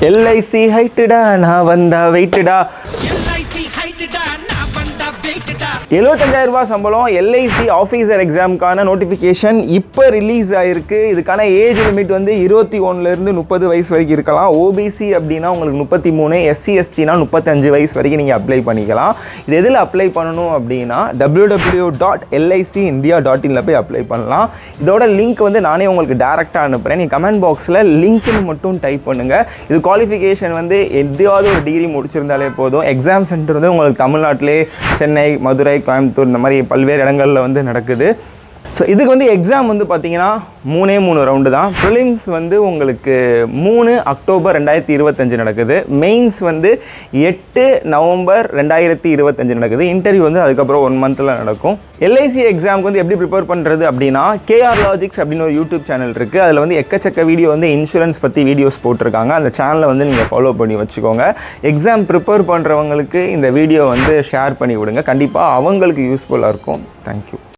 LIC ஹைட்டுடா நான் வந்தா வெயிட்டுடா. 75,000 ரூபாய் சம்பளம். எல்ஐசி ஆஃபீஸர் எக்ஸாமுக்கான நோட்டிஃபிகேஷன் இப்போ ரிலீஸ் ஆகிருக்கு. இதுக்கான ஏஜ் லிமிட் வந்து 21லேருந்து 30 வயசு வரைக்கும் இருக்கலாம். ஓபிசி அப்படின்னா உங்களுக்கு 33, எஸ்சி எஸ்டினா 35 வயசு வரைக்கும் நீங்கள் அப்ளை பண்ணிக்கலாம். இது எதில் அப்ளை பண்ணணும் அப்படின்னா www.licindia.in போய் அப்ளை பண்ணலாம். இதோட லிங்க் வந்து நானே உங்களுக்கு டேரெக்டாக அனுப்புகிறேன். நீங்கள் கமெண்ட் பாக்ஸில் லிங்க்னு மட்டும் டைப் பண்ணுங்கள். இது குவாலிஃபிகேஷன் வந்து எதாவது ஒரு டிகிரி முடிச்சிருந்தாலே போதும். எக்ஸாம் சென்டர் வந்து உங்களுக்கு தமிழ்நாட்டிலே சென்னை, மதுரை, கோயம்புத்தூர் இந்த மாதிரி பல்வேறு இடங்களில் வந்து நடக்குது. ஸோ இதுக்கு வந்து எக்ஸாம் வந்து பார்த்தீங்கன்னா 3 ரவுண்டு தான். ப்ரிலிம்ஸ் வந்து உங்களுக்கு 3 அக்டோபர் 2025 நடக்குது. மெயின்ஸ் வந்து 8 நவம்பர் 2025 நடக்குது. இன்டர்வியூ வந்து அதுக்கப்புறம் 1 மந்தில் நடக்கும். எல்ஐசி எக்ஸாமுக்கு வந்து எப்படி ப்ரிப்பேர் பண்ணுறது அப்படின்னா கேஆர் லாஜிக்ஸ் அப்படின்னு ஒரு யூடியூப் சேனல் இருக்குது. அதில் வந்து எக்கச்சக்க வீடியோ வந்து இன்சூரன்ஸ் பற்றி வீடியோஸ் போட்டிருக்காங்க. அந்த சேனலை வந்து நீங்கள் ஃபாலோ பண்ணி வச்சுக்கோங்க. எக்ஸாம் ப்ரிப்பேர் பண்ணுறவங்களுக்கு இந்த வீடியோ வந்து ஷேர் பண்ணி விடுங்க. கண்டிப்பாக அவங்களுக்கு யூஸ்ஃபுல்லாக இருக்கும். தேங்க்யூ.